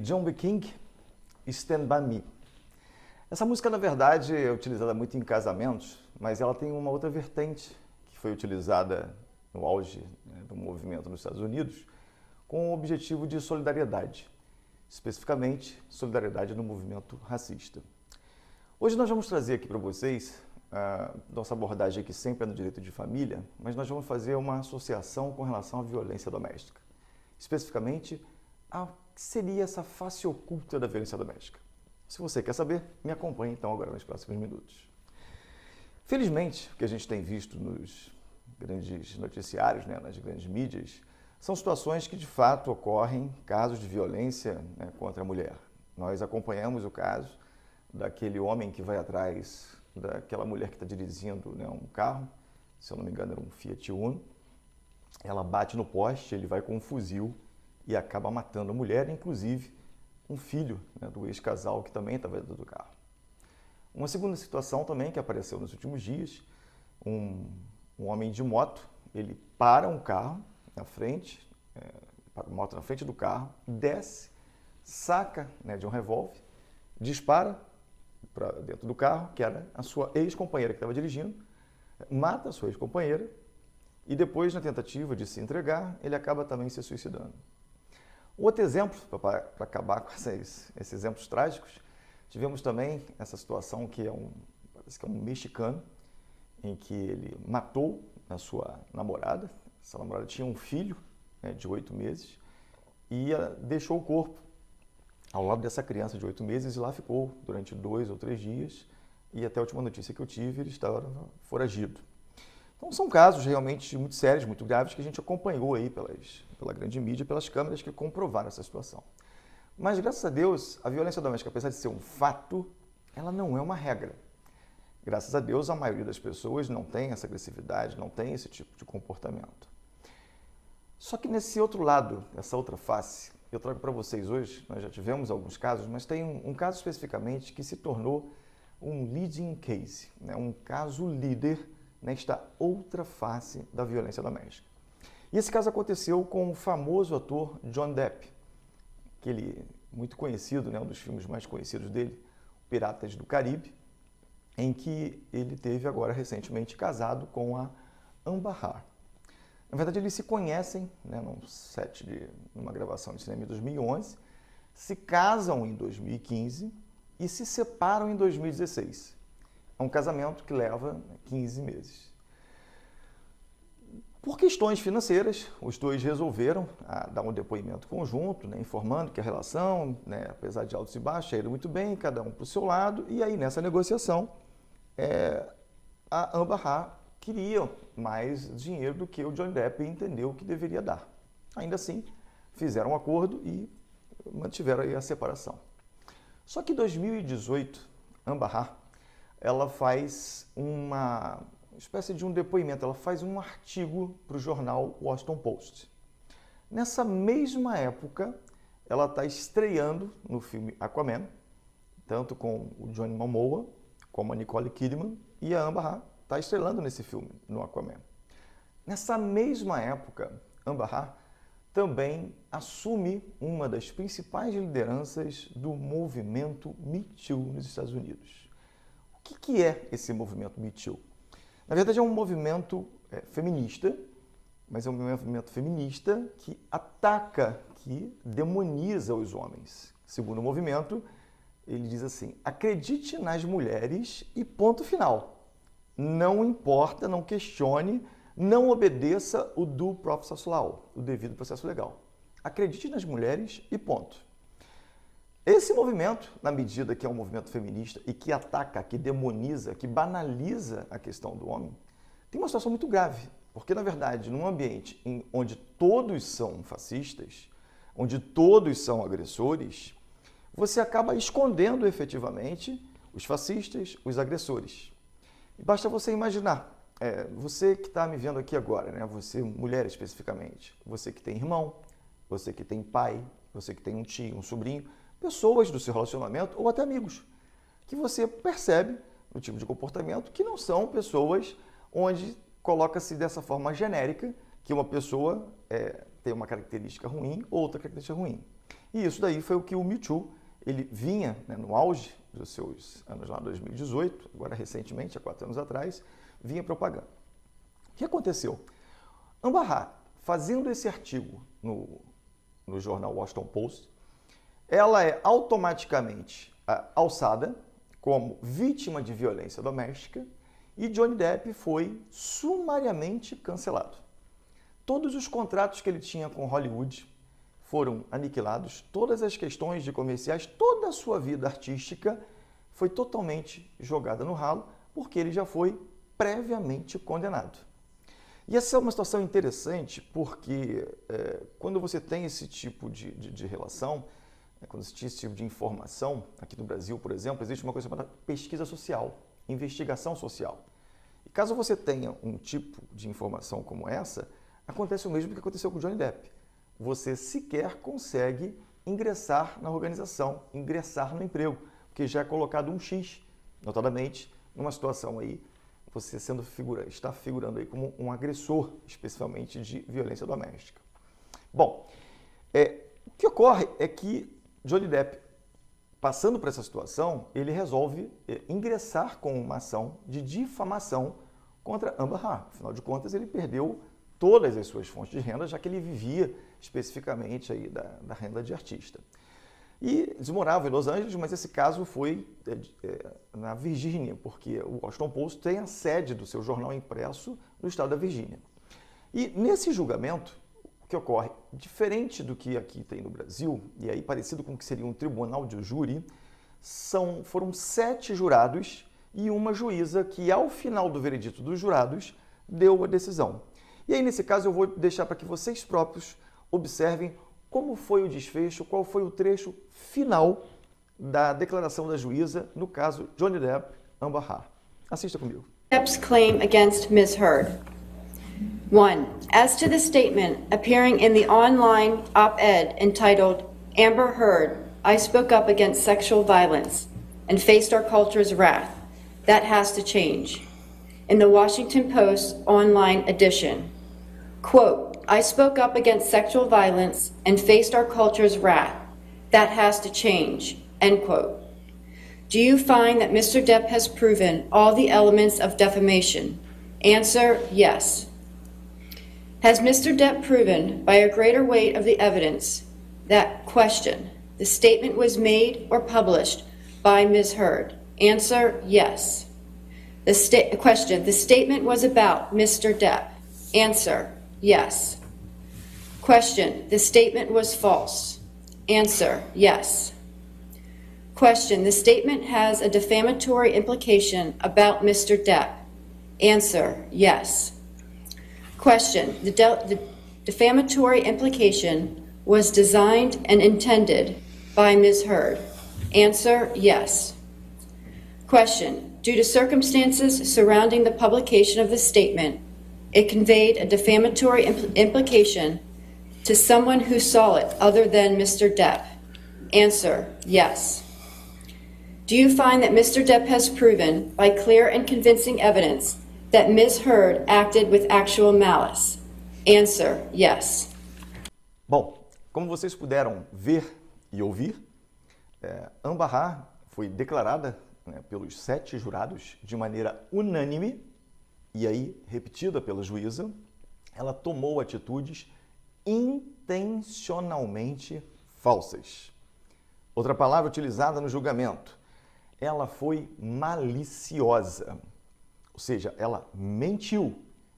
John B. King, Stand By Me. Essa música, na verdade, é utilizada muito em casamentos, mas ela tem uma outra vertente que foi utilizada no auge, do movimento nos Estados Unidos com o objetivo de solidariedade, especificamente solidariedade no movimento racista. Hoje nós vamos trazer aqui para vocês nossa abordagem aqui sempre é no direito de família, mas nós vamos fazer uma associação com relação à violência doméstica. Especificamente, a que seria essa face oculta da violência doméstica. Se você quer saber, me acompanhe então agora nos próximos minutos. Felizmente, o que a gente tem visto nos grandes noticiários, nas grandes mídias, são situações que de fato ocorrem, casos de violência contra a mulher. Nós acompanhamos o caso daquele homem que vai atrás daquela mulher que está dirigindo um carro, se eu não me engano era um Fiat Uno, ela bate no poste, ele vai com um fuzil e acaba matando a mulher, inclusive um filho do ex-casal que também estava dentro do carro. Uma segunda situação também que apareceu nos últimos dias, um homem de moto, ele para um carro na frente, para a moto na frente do carro, desce, saca de um revólver, dispara para dentro do carro, que era a sua ex-companheira que estava dirigindo, mata a sua ex-companheira e depois, na tentativa de se entregar, ele acaba também se suicidando. Outro exemplo, para acabar com esses exemplos trágicos, tivemos também essa situação que parece que é um mexicano, em que ele matou a sua namorada. Essa namorada tinha um filho de 8 meses e deixou o corpo ao lado dessa criança de 8 meses e lá ficou durante 2 ou 3 dias e até a última notícia que eu tive, ele estava foragido. Então são casos realmente muito sérios, muito graves que a gente acompanhou aí pela grande mídia, pelas câmeras que comprovaram essa situação. Mas graças a Deus, a violência doméstica, apesar de ser um fato, ela não é uma regra. Graças a Deus, a maioria das pessoas não tem essa agressividade, não tem esse tipo de comportamento. Só que nesse outro lado, essa outra face, eu trago para vocês hoje, nós já tivemos alguns casos, mas tem um caso especificamente que se tornou um leading case, um caso líder nesta outra face da violência doméstica. E esse caso aconteceu com o famoso ator Johnny Depp, aquele muito conhecido, um dos filmes mais conhecidos dele, Piratas do Caribe, em que ele teve agora recentemente casado com a Amber Heard. Na verdade, eles se conhecem num set numa gravação de cinema em 2011, se casam em 2015 e se separam em 2016. É um casamento que leva 15 meses. Por questões financeiras, os dois resolveram dar um depoimento conjunto, informando que a relação, apesar de altos e baixos, ia muito bem, cada um para o seu lado, e aí nessa negociação, a Amber Heard queria mais dinheiro do que o Johnny Depp entendeu que deveria dar. Ainda assim, fizeram um acordo e mantiveram aí a separação. Só que em 2018, Amber Heard, ela faz uma espécie de um depoimento, ela faz um artigo para o jornal Washington Post. Nessa mesma época, ela está estreando no filme Aquaman, tanto com o Jason Momoa, como a Nicole Kidman, e a Amber Heard está estrelando nesse filme, no Aquaman. Nessa mesma época, Amber Heard também assume uma das principais lideranças do movimento Me Too nos Estados Unidos. O que é esse movimento Me Too? Na verdade, é um movimento feminista, mas é um movimento feminista que ataca, que demoniza os homens. Segundo o movimento, ele diz assim: acredite nas mulheres e ponto final. Não importa, não questione, não obedeça o due process law, o devido processo legal. Acredite nas mulheres e ponto. Esse movimento, na medida que é um movimento feminista e que ataca, que demoniza, que banaliza a questão do homem, tem uma situação muito grave. Porque, na verdade, num ambiente onde todos são fascistas, onde todos são agressores, você acaba escondendo efetivamente os fascistas, os agressores. E basta você imaginar, você que está me vendo aqui agora, você, mulher especificamente, você que tem irmão, você que tem pai, você que tem um tio, um sobrinho, pessoas do seu relacionamento ou até amigos, que você percebe no tipo de comportamento que não são pessoas onde coloca-se dessa forma genérica que uma pessoa tem uma característica ruim ou outra característica ruim. E isso daí foi o que o Me Too, ele vinha, né, no auge dos seus anos lá 2018, agora recentemente, há 4 anos atrás, vinha propagando. O que aconteceu? Amber Heard, fazendo esse artigo no jornal Washington Post, ela é automaticamente alçada como vítima de violência doméstica e Johnny Depp foi sumariamente cancelado. Todos os contratos que ele tinha com Hollywood foram aniquilados, todas as questões de comerciais, toda a sua vida artística foi totalmente jogada no ralo, porque ele já foi previamente condenado. E essa é uma situação interessante, porque quando você tem esse tipo de relação, quando você tem esse tipo de informação, aqui no Brasil, por exemplo, existe uma coisa chamada pesquisa social, investigação social. E caso você tenha um tipo de informação como essa, acontece o mesmo que aconteceu com o Johnny Depp. Você sequer consegue ingressar na organização, ingressar no emprego, porque já é colocado um X, notadamente, numa situação aí, você está figurando aí como um agressor, especialmente de violência doméstica. Bom, o que ocorre é que Johnny Depp, passando por essa situação, ele resolve ingressar com uma ação de difamação contra Amber Heard. Afinal de contas, ele perdeu todas as suas fontes de renda, já que ele vivia especificamente aí da renda de artista. E eles moravam em Los Angeles, mas esse caso foi na Virgínia, porque o Washington Post tem a sede do seu jornal impresso no estado da Virgínia. E nesse julgamento, o que ocorre, diferente do que aqui tem no Brasil, e aí parecido com o que seria um tribunal de júri, foram 7 jurados e uma juíza que, ao final do veredito dos jurados, deu a decisão. E aí, nesse caso, eu vou deixar para que vocês próprios observem como foi o desfecho, qual foi o trecho final da declaração da juíza no caso Johnny Depp, Amber Heard. Assista comigo. Depp's claim against Ms. Heard. 1. As to the statement appearing in the online op-ed entitled, Amber Heard, I spoke up against sexual violence and faced our culture's wrath. That has to change. In the Washington Post online edition, quote, I spoke up against sexual violence and faced our culture's wrath. That has to change, end quote. Do you find that Mr. Depp has proven all the elements of defamation? Answer, yes. Has Mr. Depp proven by a greater weight of the evidence that, question, the statement was made or published by Ms. Heard? Answer, yes. Question, the statement was about Mr. Depp? Answer, yes. Question, the statement was false? Answer, yes. Question, the statement has a defamatory implication about Mr. Depp? Answer, yes. Question, the defamatory implication was designed and intended by Ms. Heard? Answer, yes. Question, due to circumstances surrounding the publication of the statement, it conveyed a defamatory implication to someone who saw it other than Mr. Depp? Answer, yes. Do you find that Mr. Depp has proven, by clear and convincing evidence, that Ms. Heard acted with actual malice? Answer, yes. Bom, como vocês puderam ver e ouvir, Amber Heard foi declarada pelos 7 jurados de maneira unânime, e aí repetida pela juíza, ela tomou atitudes intencionalmente falsas. Outra palavra utilizada no julgamento, ela foi maliciosa, ou seja, ela mentiu,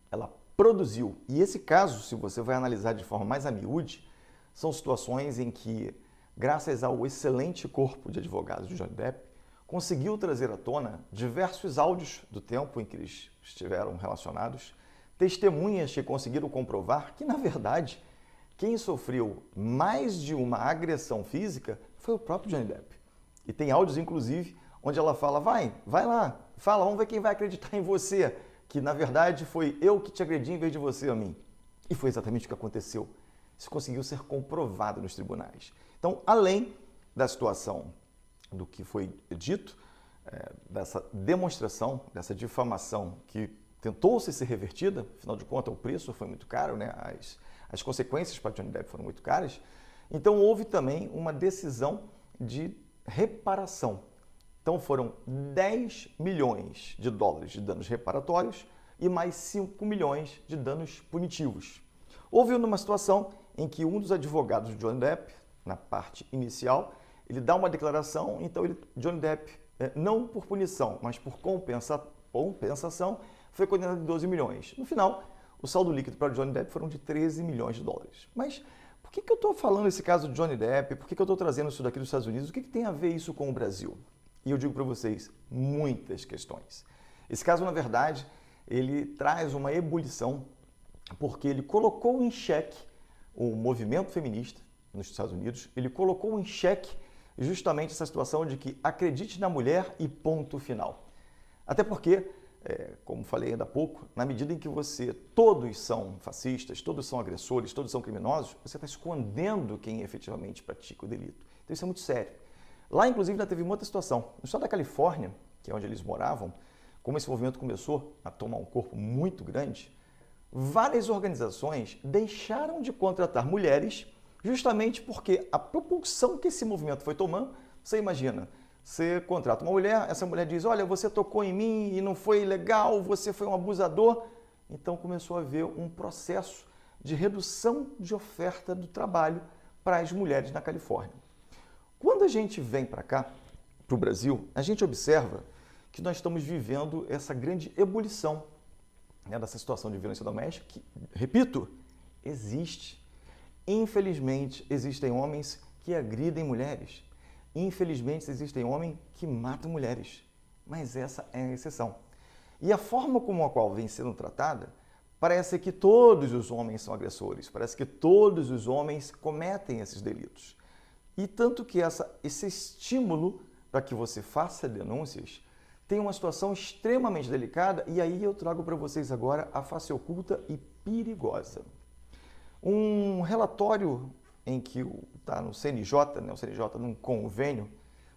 ela produziu. E esse caso, se você vai analisar de forma mais a miúde, são situações em que, graças ao excelente corpo de advogados de Johnny Depp, conseguiu trazer à tona diversos áudios do tempo em que eles estiveram relacionados, testemunhas que conseguiram comprovar que, na verdade, quem sofreu mais de uma agressão física foi o próprio Johnny Depp. E tem áudios, inclusive, onde ela fala, vai lá, fala, vamos ver quem vai acreditar em você, que na verdade foi eu que te agredi em vez de você a mim. E foi exatamente o que aconteceu. Isso conseguiu ser comprovado nos tribunais. Então, além da situação do que foi dito, dessa demonstração, dessa difamação que tentou-se ser revertida, afinal de contas o preço foi muito caro, né? As consequências para Johnny Depp foram muito caras, Então houve também uma decisão de reparação. Então foram 10 milhões de dólares de danos reparatórios e mais 5 milhões de danos punitivos. Houve uma situação em que um dos advogados de Johnny Depp, na parte inicial, ele dá uma declaração, então Johnny Depp, não por punição, mas por compensação, foi condenado em 12 milhões. No final, o saldo líquido para Johnny Depp foram de 13 milhões de dólares. Mas por que eu estou falando esse caso de Johnny Depp? Por que eu estou trazendo isso daqui dos Estados Unidos? O que tem a ver isso com o Brasil? E eu digo para vocês, muitas questões. Esse caso, na verdade, ele traz uma ebulição porque ele colocou em xeque o movimento feminista nos Estados Unidos, ele colocou em xeque justamente essa situação de que acredite na mulher e ponto final. Até porque, como falei ainda há pouco, na medida em que todos são fascistas, todos são agressores, todos são criminosos, você está escondendo quem efetivamente pratica o delito. Então isso é muito sério. Lá, inclusive, ainda teve uma outra situação. No estado da Califórnia, que é onde eles moravam, como esse movimento começou a tomar um corpo muito grande, várias organizações deixaram de contratar mulheres justamente porque a propulsão que esse movimento foi tomando, você imagina, você contrata uma mulher, essa mulher diz, olha, você tocou em mim e não foi legal, você foi um abusador. Então começou a haver um processo de redução de oferta do trabalho para as mulheres na Califórnia. Quando a gente vem para cá, para o Brasil, a gente observa que nós estamos vivendo essa grande ebulição dessa situação de violência doméstica que, repito, existe. Infelizmente, existem homens que agridem mulheres. Infelizmente, existem homens que matam mulheres. Mas essa é a exceção. E a forma como a qual vem sendo tratada, parece que todos os homens são agressores, parece que todos os homens cometem esses delitos. E tanto que esse estímulo para que você faça denúncias tem uma situação extremamente delicada e aí eu trago para vocês agora a face oculta e perigosa. Um relatório em que está no CNJ, o CNJ num convênio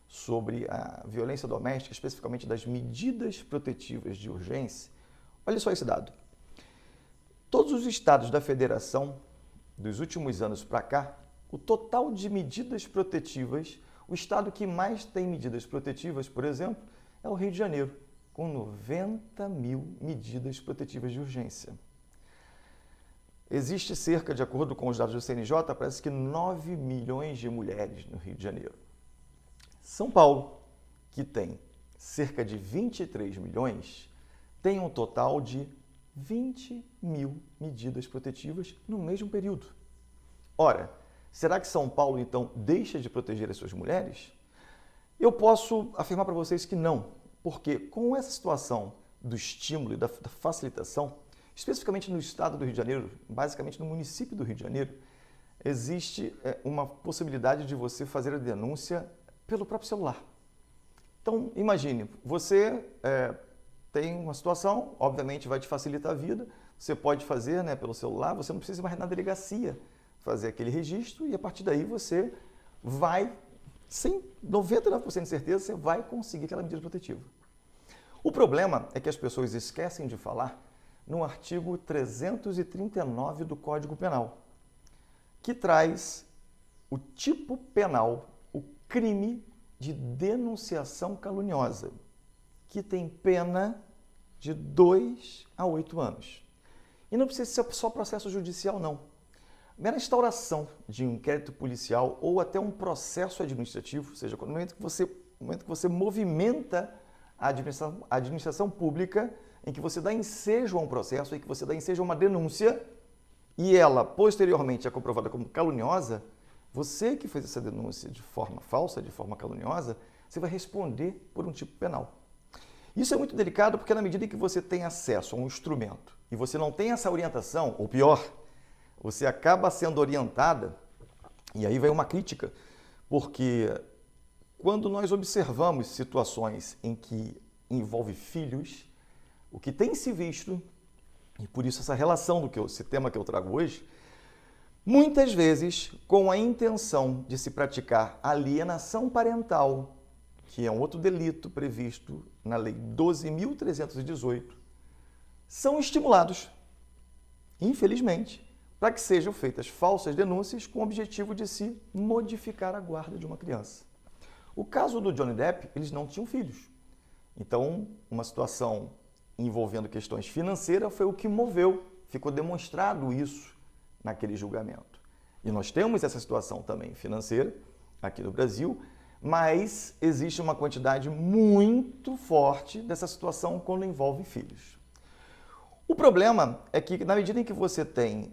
sobre a violência doméstica, especificamente das medidas protetivas de urgência, olha só esse dado. Todos os estados da federação, dos últimos anos para cá, o total de medidas protetivas, o estado que mais tem medidas protetivas, por exemplo, é o Rio de Janeiro, com 90 mil medidas protetivas de urgência. Existe cerca, de acordo com os dados do CNJ, parece que 9 milhões de mulheres no Rio de Janeiro. São Paulo, que tem cerca de 23 milhões, tem um total de 20 mil medidas protetivas no mesmo período. Ora, será que São Paulo, então, deixa de proteger as suas mulheres? Eu posso afirmar para vocês que não, porque com essa situação do estímulo e da facilitação, especificamente no estado do Rio de Janeiro, basicamente no município do Rio de Janeiro, existe uma possibilidade de você fazer a denúncia pelo próprio celular. Então, imagine, você tem uma situação, obviamente vai te facilitar a vida, você pode fazer pelo celular, você não precisa mais ir na delegacia fazer aquele registro e a partir daí você vai, sem 99% de certeza, você vai conseguir aquela medida protetiva. O problema é que as pessoas esquecem de falar no artigo 339 do Código Penal, que traz o tipo penal, o crime de denunciação caluniosa, que tem pena de 2 a 8 anos. E não precisa ser só processo judicial, não. Mera instauração de um inquérito policial ou até um processo administrativo, ou seja, no momento que você movimenta a administração pública, em que você dá ensejo a um processo, em que você dá ensejo a uma denúncia, e ela posteriormente é comprovada como caluniosa, você que fez essa denúncia de forma falsa, de forma caluniosa, você vai responder por um tipo penal. Isso é muito delicado porque na medida em que você tem acesso a um instrumento e você não tem essa orientação, ou pior, você acaba sendo orientada, e aí vem uma crítica, porque quando nós observamos situações em que envolve filhos, o que tem se visto, e por isso essa relação esse tema que eu trago hoje, muitas vezes com a intenção de se praticar alienação parental, que é um outro delito previsto na Lei 12.318, são estimulados, infelizmente, para que sejam feitas falsas denúncias com o objetivo de se modificar a guarda de uma criança. O caso do Johnny Depp, eles não tinham filhos. Então, uma situação envolvendo questões financeiras foi o que moveu, ficou demonstrado isso naquele julgamento. E nós temos essa situação também financeira aqui no Brasil, mas existe uma quantidade muito forte dessa situação quando envolve filhos. O problema é que, na medida em que você tem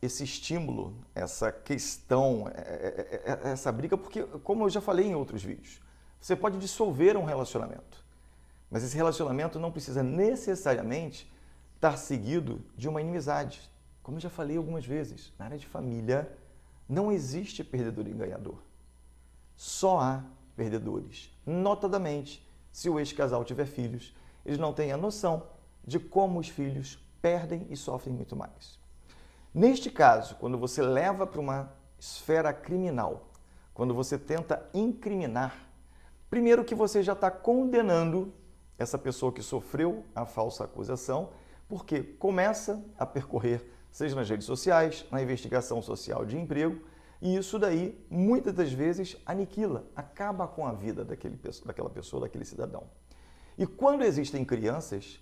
esse estímulo, essa questão, essa briga, porque, como eu já falei em outros vídeos, você pode dissolver um relacionamento, mas esse relacionamento não precisa necessariamente estar seguido de uma inimizade. Como eu já falei algumas vezes, na área de família não existe perdedor e ganhador. Só há perdedores. Notadamente, se o ex-casal tiver filhos, eles não têm a noção de como os filhos perdem e sofrem muito mais. Neste caso, quando você leva para uma esfera criminal, quando você tenta incriminar, primeiro que você já está condenando essa pessoa que sofreu a falsa acusação, porque começa a percorrer, seja nas redes sociais, na investigação social de emprego, e isso daí, muitas das vezes, aniquila, acaba com a vida daquela pessoa, daquele cidadão. E quando existem crianças,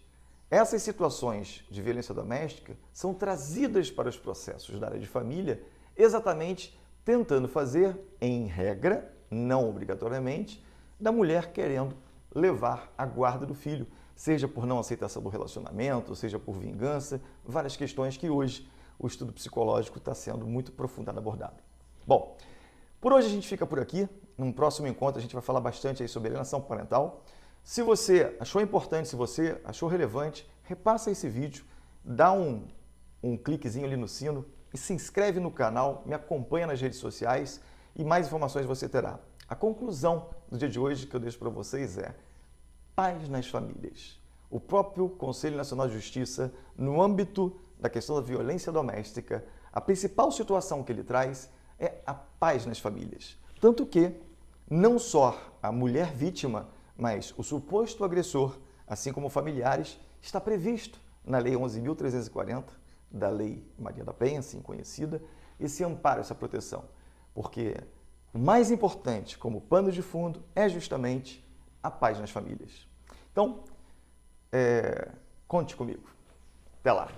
essas situações de violência doméstica são trazidas para os processos da área de família, exatamente tentando fazer, em regra, não obrigatoriamente, da mulher querendo levar a guarda do filho, seja por não aceitação do relacionamento, seja por vingança, várias questões que hoje o estudo psicológico está sendo muito profundamente abordado. Bom, por hoje a gente fica por aqui. Num próximo encontro a gente vai falar bastante aí sobre alienação parental. Se você achou importante, se você achou relevante, repassa esse vídeo, dá um cliquezinho ali no sino e se inscreve no canal, me acompanha nas redes sociais e mais informações você terá. A conclusão do dia de hoje que eu deixo para vocês é paz nas famílias. O próprio Conselho Nacional de Justiça, no âmbito da questão da violência doméstica, a principal situação que ele traz é a paz nas famílias. Tanto que não só a mulher vítima, mas o suposto agressor, assim como familiares, está previsto na Lei 11.340, da Lei Maria da Penha, assim conhecida, esse amparo, essa proteção. Porque o mais importante, como pano de fundo, é justamente a paz nas famílias. Então, conte comigo. Até lá!